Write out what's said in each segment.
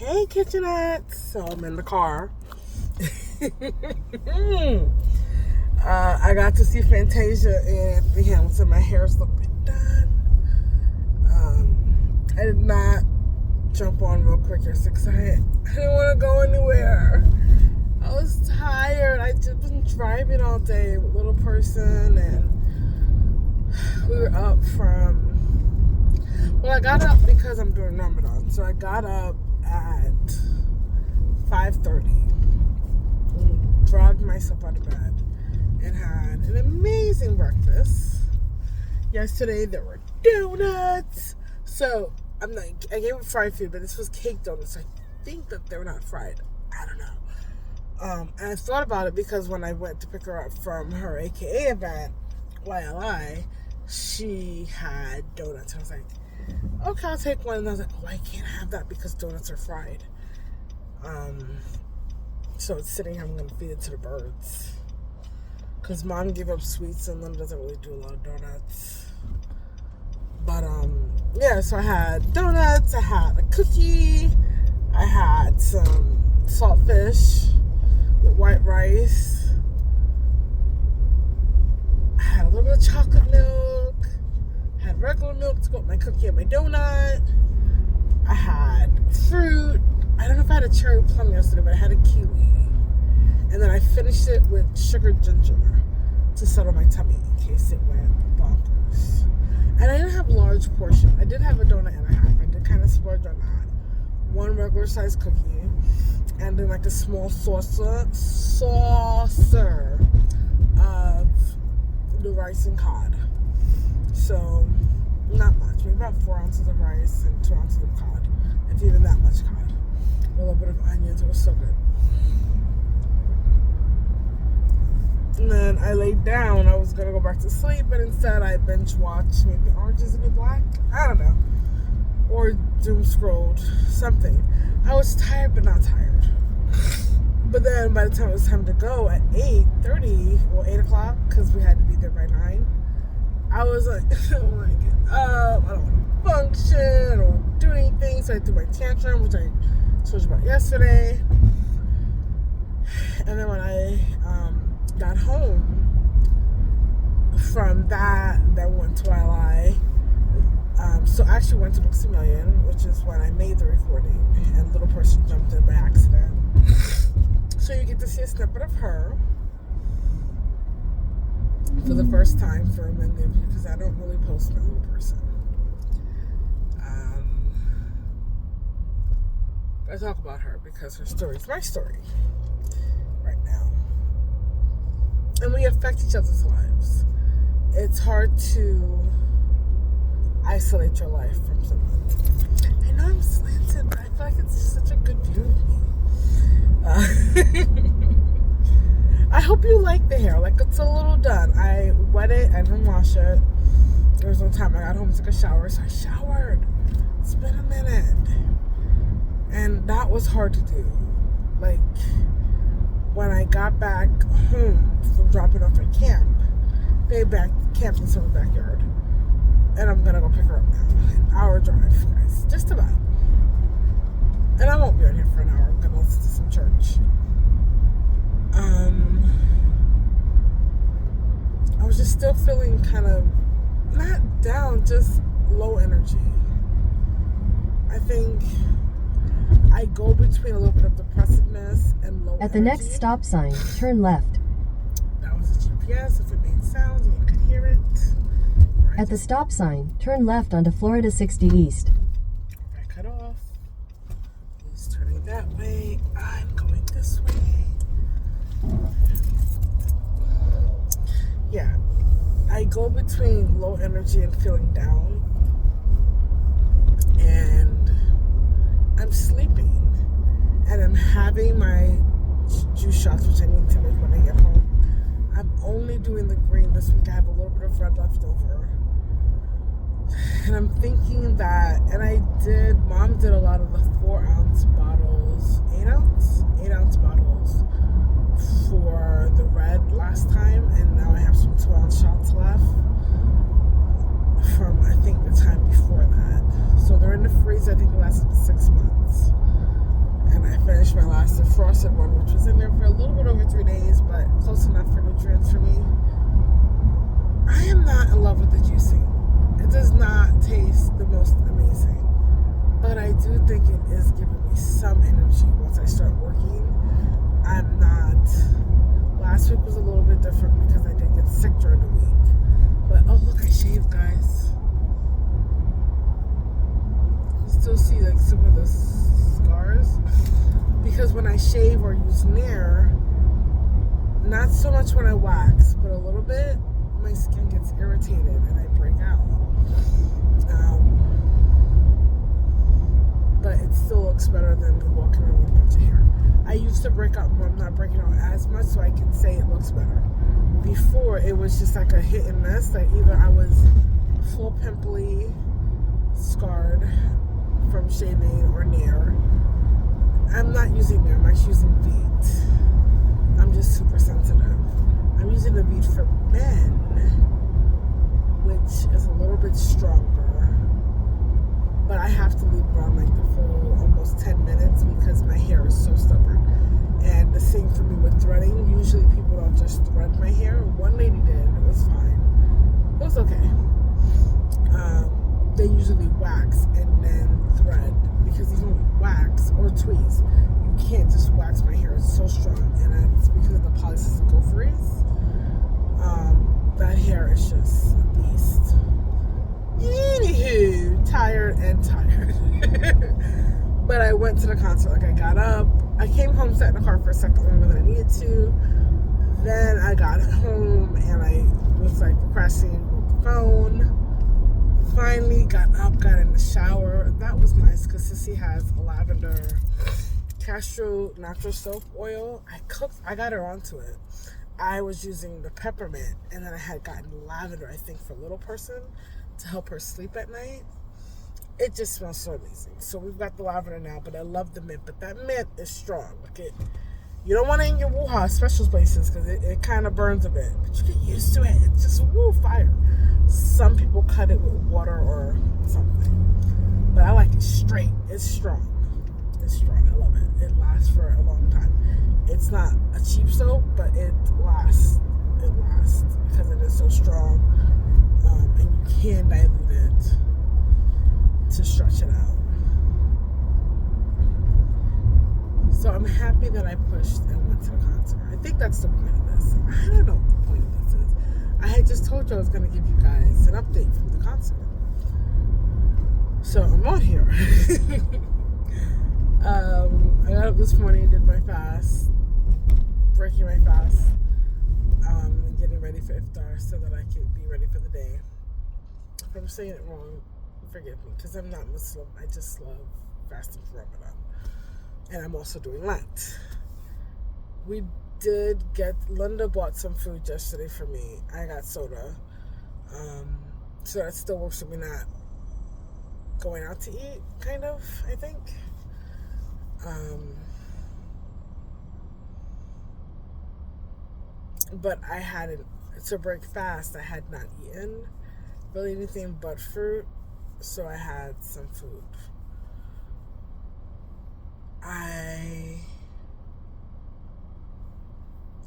Hey, kitchenette. So I'm in the car. I got to see Fantasia and the Hamilton. My hair's a little bit done. I did not jump on real quick yesterday because I didn't want to go anywhere. I was tired. I just been driving all day with little person, and we were up from. Well, I got up because I'm doing Ramadan, so I got up at 5:30. Dragged myself out of bed and had an amazing breakfast. Yesterday there were donuts. So I gave it fried food, but this was cake donuts. I think that they were not fried. I don't know. And I thought about it because when I went to pick her up from her AKA event, YLI, she had donuts. I was like, okay, I'll take one. And I was like, oh, I can't have that because donuts are fried. So it's sitting here. I'm going to feed it to the birds. Because mom gave up sweets and Lynn doesn't really do a lot of donuts. But, yeah, so I had donuts. I had a cookie. I had some saltfish with white rice. I had a little bit of chocolate milk. I had regular milk to go with my cookie and my donut. I had fruit. I don't know if I had a cherry plum yesterday, but I had a kiwi. And then I finished it with sugared ginger to settle my tummy in case it went bonkers. And I didn't have a large portion. I did have a donut and a half. I did kind of splurge on that. One regular sized cookie. And then like a small saucer of the rice and cod. So, not much. Maybe about 4 ounces of rice and 2 ounces of cod. If even that much cod. A little bit of onions. It was so good. And then I laid down. I was going to go back to sleep, but instead I binge watched maybe Orange is the New Black. I don't know. Or doom scrolled. Something. I was tired, but not tired. But then by the time it was time to go at 8:30, or 8 o'clock, because we had to be there by 9, I was like, I don't want to get up. I don't want to function. I don't want to do anything. So I threw my tantrum, which I told you about yesterday. And then when I got home from that went to YLI. So I actually went to Books A Million, which is when I made the recording, and little person jumped in by accident. So you get to see a snippet of her for the first time for many of you, because I don't really post my little person. I talk about her because her story is my story right now. And we affect each other's lives. It's hard to isolate your life from someone. I know I'm slanted, but I feel like it's just such a good view of me. I hope you like the hair. Like, it's a little done. I wet it. I didn't wash it. There was no time. I got home and took a shower, so I showered. It's been a minute. And that was hard to do. Like, when I got back home from dropping off at camp, they camped in someone's backyard. And I'm going to go pick her up now. An hour drive, guys. Just about. And I won't be on here for an hour. I'm going to listen to some church. I was just still feeling kind of, not down, just low energy. I think I go between a little bit of depressiveness and low energy. At the next stop sign, turn left. That was the GPS. If it made sounds and you could hear it. Right. At the stop sign, turn left onto Florida 60 East. I cut off. He's turning that way. I'm going this way. Yeah, I go between low energy and feeling down, and I'm sleeping, and I'm having my juice shots, which I need to make when I get home. I'm only doing the green this week. I have a little bit of red left over, and I'm thinking that, and Mom did a lot of the 4-ounce bottles, 8-ounce bottles for the red last time, and now I have some 2-ounce shots left from, I think, the time before that. So they're in the freezer. I think it lasted 6 months. frosted one, which was in there for a little bit over 3 days, but close enough for nutrients for me. I am not in love with the juicing. It does not taste the most amazing, but I do think it is giving me some energy once I start working. I'm not. Last week was a little bit different because I did get sick during the week. But oh look, I shaved, guys. You still see like some of the scars because when I shave or use Nair, not so much when I wax, but a little bit, my skin gets irritated and I break out. But it still looks better than walking around with a bunch of hair. I used to break out more. I'm not breaking out as much, so I can say it looks better. Before, it was just like a hit and miss. Like either I was full pimply, scarred from shaving or Nair. I'm not using Nair. I'm actually using Veet. I'm just super sensitive. I'm using the Veet for men, which is a little bit stronger. But I have to leave it on like the full almost 10 minutes because my hair is so stubborn. And the same for me with threading. Usually people don't just thread my hair. One lady did. It was fine. It was okay. They usually wax and then thread because even wax or tweeze, you can't just wax my hair. It's so strong, and it's because of the polycystic ovaries. That hair is just a beast. Anywho, tired. But I went to the concert. Like I got up, I came home, sat in the car for a second longer than I needed to. Then I got home and I was like procrastinating with the phone. Finally got up, got in the shower. That was nice because Sissy has a lavender Castro natural soap oil. I got her onto it. I was using the peppermint and then I had gotten lavender, I think, for a little person to help her sleep at night. It just smells so amazing. So we've got the lavender now, but I love the mint. But that mint is strong. Like you don't want it in your woo-ha special places because it kind of burns a bit. But you get used to it. It's just fire. Some people cut it with water or something. But I like it straight. It's strong. It's strong. I love it. It lasts for a long time. It's not a cheap soap, but it lasts. It lasts because it is so strong. And you can dilute it to stretch it out. So I'm happy that I pushed and went to the concert. I think that's the point of this. I don't know what the point of this is. I had just told you I was going to give you guys an update from the concert. So I'm on here. I got up this morning, did my fast, breaking my fast, and getting ready for iftar so that I could be ready for the day. If I'm saying it wrong, forgive me, because I'm not Muslim. I just love fasting for Ramadan. And I'm also doing Lent. We did Linda bought some food yesterday for me. I got soda. So that still works with me not going out to eat, kind of, I think. But I hadn't, to break fast, I had not eaten really anything but fruit, so I had some food. I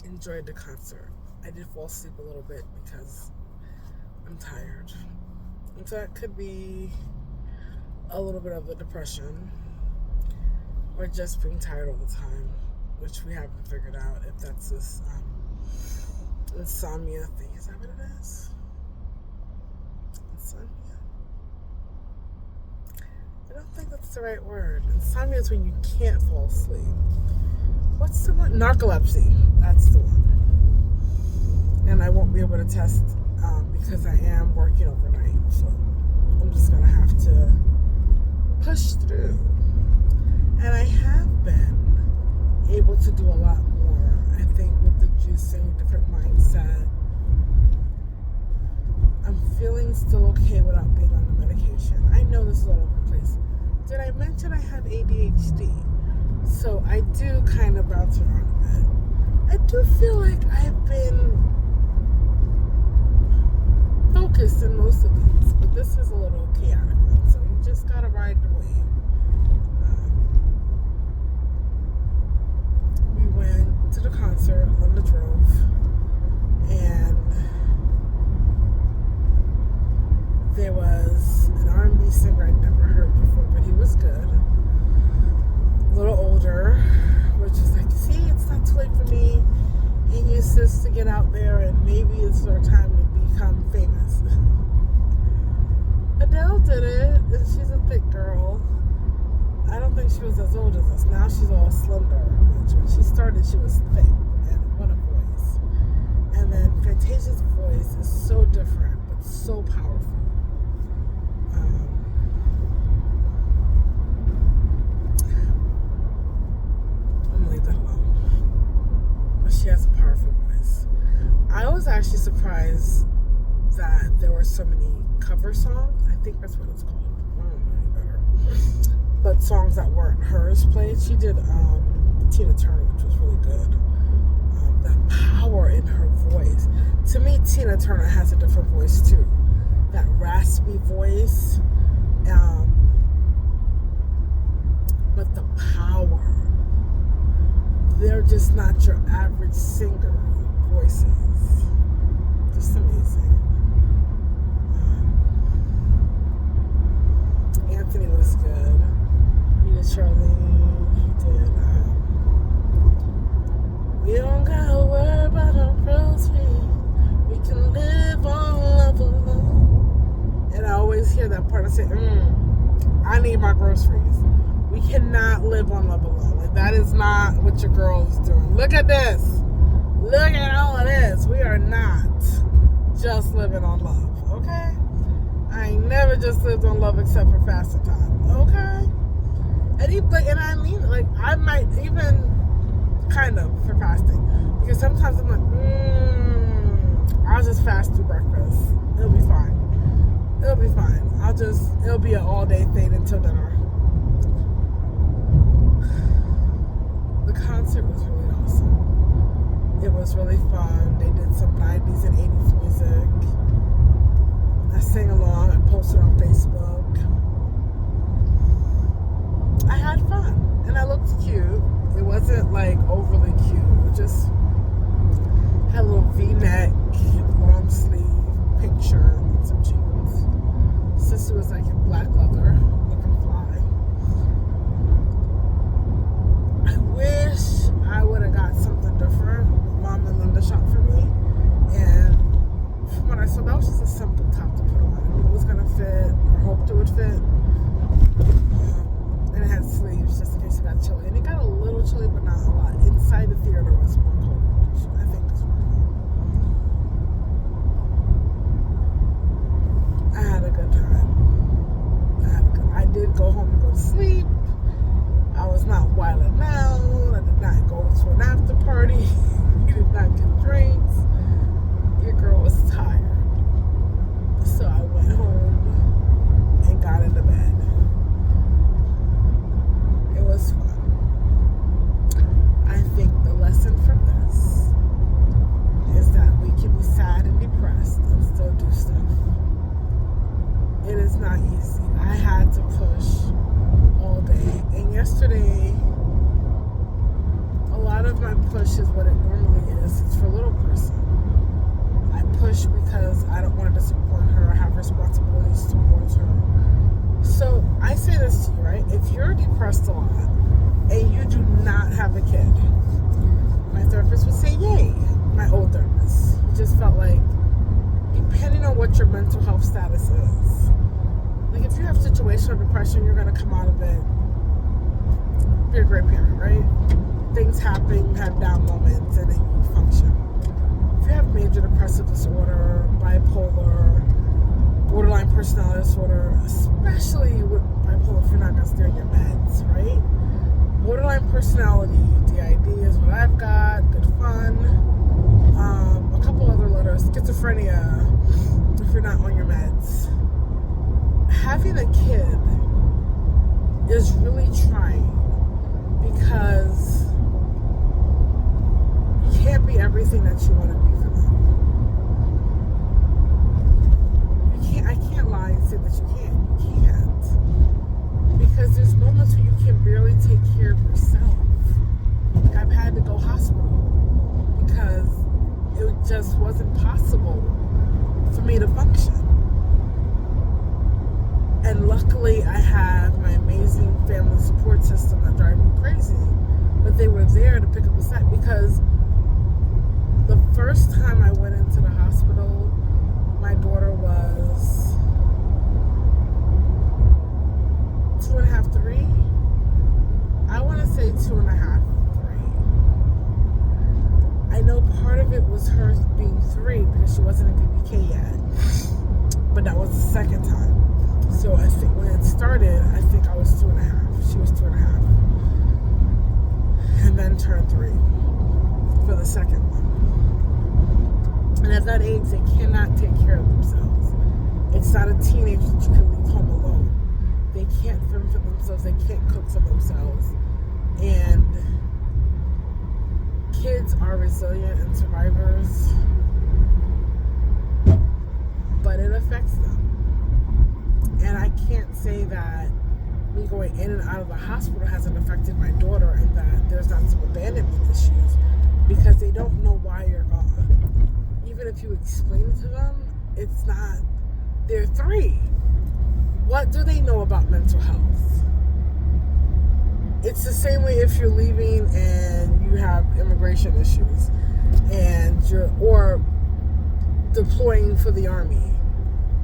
enjoyed the concert. I did fall asleep a little bit because I'm tired. And so that could be a little bit of a depression or just being tired all the time, which we haven't figured out if that's this insomnia thing. Is that what it is? Insomnia? I don't think that's the right word. Insomnia is when you can't fall asleep. What's the one? Narcolepsy. That's the one. And I won't be able to test because I am working overnight. So I'm just going to have to push through. And I have been able to do a lot more. I think with the juicing, different mindset. I'm feeling still okay without being on the medication. I know this is all over the place. Did I mention I have ADHD? So I do kind of bounce around a bit. I do feel like I've been focused in most of these, but this is a little chaotic one. So you just gotta ride the wave. she was as old as us. Now she's all slender. Which when she started, she was thick. And what a voice. And then Fantasia's voice is so different, but so powerful. I'm gonna leave that alone. But she has a powerful voice. I was actually surprised that there were so many cover songs. I think that's what it's called. I don't know any better. But songs that weren't hers played. She did Tina Turner, which was really good. That power in her voice. To me, Tina Turner has a different voice too. That raspy voice. But the power. They're just not your average singer voices. Just amazing. Anthony was good. He did Charlene. He did. We don't gotta worry about our groceries. We can live on love alone. And I always hear that part. I say, I need my groceries. We cannot live on love alone. Like, that is not what your girl is doing. Look at this. Look at all of this. We are not just living on love, okay? I ain't never just lived on love except for fasting time, okay? And I mean, like, I might even kind of for fasting, because sometimes I'm like, I'll just fast through breakfast. It'll be fine. It'll be fine. It'll be an all-day thing until dinner. The concert was really awesome. It was really fun. They did some 90s and 80s music. I sang along. I posted on Facebook. I had fun. And I looked cute. It wasn't like overly cute. It just had a little V-neck, long sleeve, pink shirt, and some jeans. Sister was like in black leather, looking fly. I wish I would have got something different. Mom and Linda shot for me, and from what I saw, that was just a simple top to put on. It was gonna fit, or hoped it would fit. And it had sleeves just in case it got chilly. And it got a little chilly, but not a lot. Inside the theater was more cold, which I think is normal. I had a good time. I did go home and go to sleep. I was not wilding out. I did not go to an after party. We did not get drinks. Your girl was tired. So I went home and got into bed. It was fun. I think the lesson from this is that we can be sad and depressed and still do stuff. It is not easy. I had to push all day. And yesterday, a lot of my push is what it normally is. It's for little person. I push because I don't want to disappoint her or have responsibilities towards her. So I say this to you, right? If you're depressed a lot and you do not have a kid, my therapist would say, yay. My old therapist. He just felt like, depending on what your mental health status is, like if you have situational depression, you're going to come out of it, be a great parent, right? Things happen, you have down moments, and then you function. If you have major depressive disorder, bipolar, borderline personality disorder, especially with bipolar, if you're not going to stay on your meds, right? Borderline personality, DID is what I've got, good fun. A couple other letters, schizophrenia, if you're not on your meds. Having a kid is really trying because you can't be everything that you want to be for them. I can't lie and say that you can't. You can't. Because there's moments where you can barely take care of yourself. I've had to go hospital because it just wasn't possible for me to function. And luckily I have my amazing family support system that drives me crazy. But they were there to pick up the slack because the first time I went into the hospital, my daughter was 2.5, 3. was her being 3 because she wasn't in BBK yet. But that was the second time. So I think when it started, I think I was 2.5. She was 2.5. And then turned 3 for the second one. And at that age, they cannot take care of themselves. It's not a teenager that you can leave home alone. They can't fend for themselves. They can't cook for themselves. And kids are resilient and survivors, but it affects them. And I can't say that me going in and out of the hospital hasn't affected my daughter and that there's not some abandonment issues, because they don't know why you're gone. Even if you explain it to them, it's not, they're 3. What do they know about mental health? It's the same way if you're leaving and you have immigration issues and or deploying for the army,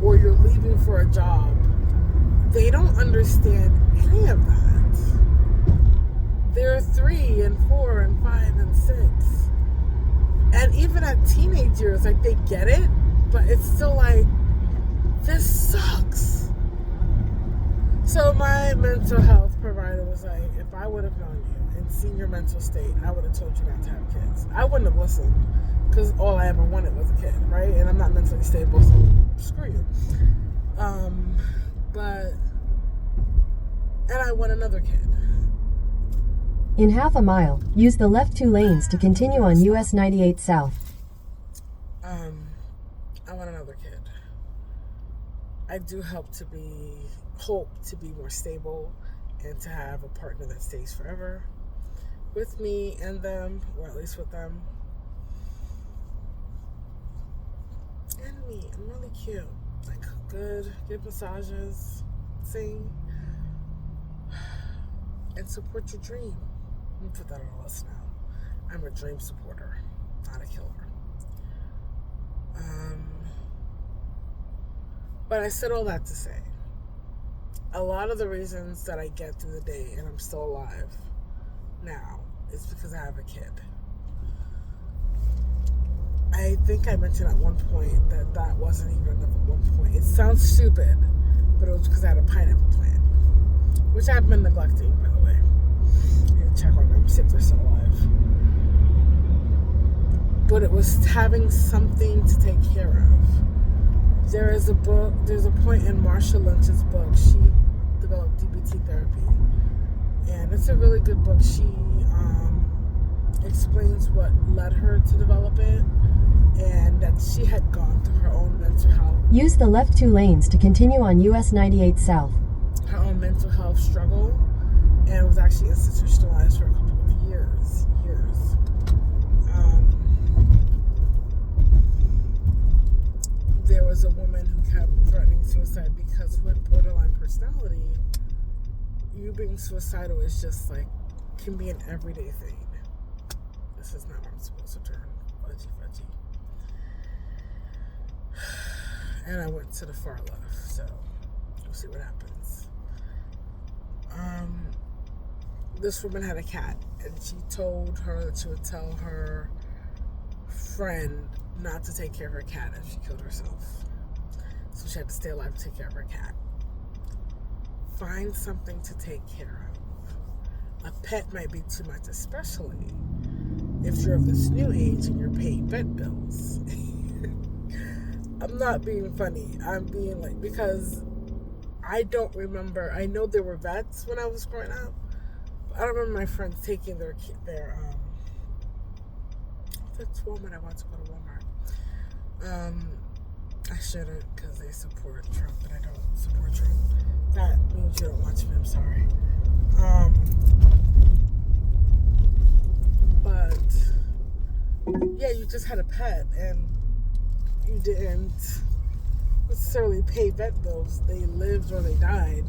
or you're leaving for a job. They don't understand any of that. They're 3 and 4 and 5 and 6. And even at teenage years, like, they get it, but it's still like, this sucks. So my mental health provider was like, if I would have known you and seen your mental state, I would have told you not to have kids. I wouldn't have listened, because all I ever wanted was a kid, right? And I'm not mentally stable, so screw you. And I want another kid. In half a mile, use the left 2 lanes to continue on US 98 South. I want another kid. I do hope to be more stable and to have a partner that stays forever with me and them, or at least with them. And me, I'm really cute. Like, good massages, sing, and support your dream. Let me put that on a list now. I'm a dream supporter, not a killer. But I said all that to say, a lot of the reasons that I get through the day and I'm still alive now is because I have a kid. I think I mentioned at one point that wasn't even enough at one point. It sounds stupid, but it was because I had a pineapple plant, which I've been neglecting, by the way. I need to check on them, see if they're still alive. But it was having something to take care of. There's a point in Marsha Lynch's book. She developed DBT therapy, and it's a really good book. She explains what led her to develop it, and that she had gone through her own mental health. Use the left 2 lanes to continue on US 98 South. Her own mental health struggle, and was actually institutionalized for a couple of years. There was a woman who kept threatening suicide because with borderline personality, you being suicidal is just like, can be an everyday thing. This is not where I'm supposed to turn. Fudgy. And I went to the far left, so we'll see what happens. This woman had a cat, and she told her that she would tell her friend not to take care of her cat if she killed herself. So she had to stay alive to take care of her cat. Find something to take care of. A pet might be too much, especially if you're of this new age and you're paying vet bills. I'm not being funny. I'm being like, because I don't remember. I know there were vets when I was growing up. I don't remember my friends taking their that's Walmart. I want to go to Walmart. I shouldn't, because they support Trump, and I don't support Trump. That means you don't watch me. I'm sorry. But yeah, you just had a pet, and you didn't necessarily pay vet bills. They lived or they died.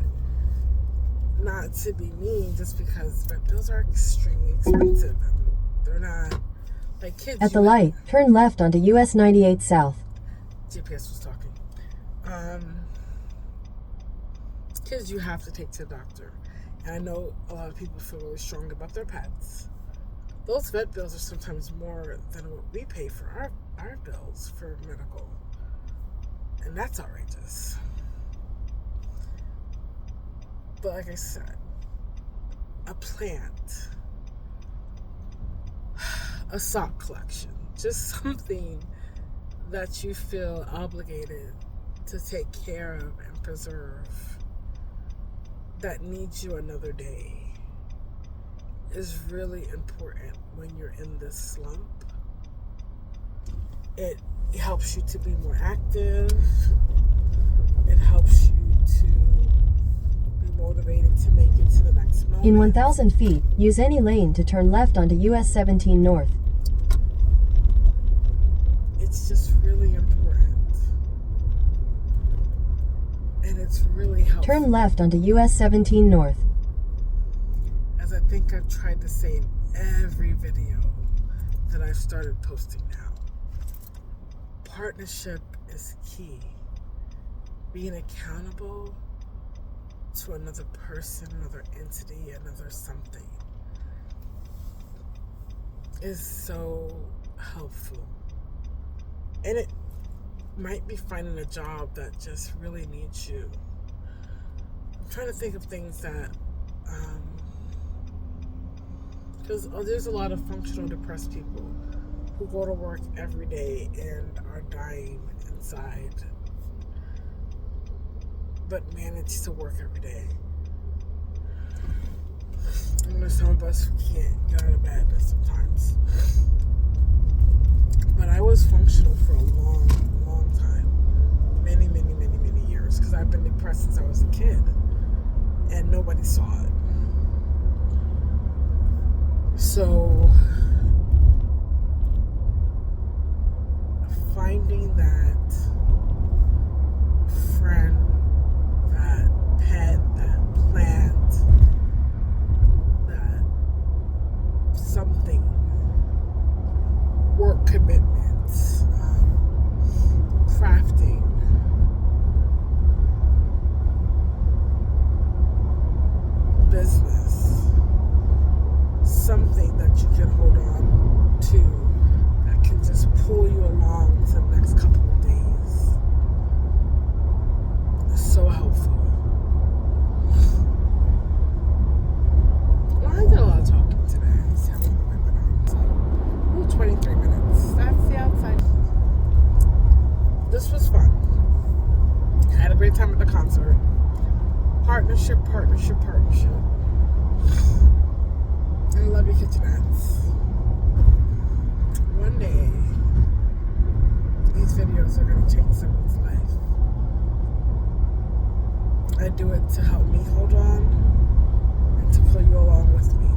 Not to be mean, just because vet bills are extremely expensive, and they're not like kids. At the light, turn left onto US 98 South. GPS was talking. Kids you have to take to the doctor. And I know a lot of people feel really strong about their pets. those vet bills are sometimes more than what we pay for our bills for medical. And that's outrageous. But like I said, a plant, a sock collection, just something that you feel obligated to take care of and preserve, that needs you another day, is really important when you're in this slump. It helps you to be more active. It helps you to be motivated to make it to the next moment. In 1,000 feet, use any lane to turn left onto US 17 North. It's just really important. And it's really helpful. Turn left onto US 17 North. As I think I've tried to say in every video that I've started posting now, partnership is key. Being accountable to another person, another entity, another something is so helpful. And it might be finding a job that just really needs you. I'm trying to think of things that, because there's a lot of functional depressed people who go to work every day and are dying inside, but manage to work every day. And there's some of us who can't get out of bed sometimes. But I was functional for a long, long time. Many, many, many, many years. Because I've been depressed since I was a kid. And nobody saw it. So, finding that friend, that pet, that plant, that something, work commitments, crafting, business, something that you can hold on to that can just pull you along to the next couple of days. It's so helpful. Well, I did a lot of talking today. Let's see how long I've been on. Ooh, 23 minutes. That's the outside. This was fun. I had a great time at the concert. Partnership. I love you, kitchenettes. One day, these videos are going to change someone's life. I do it to help me hold on and to pull you along with me.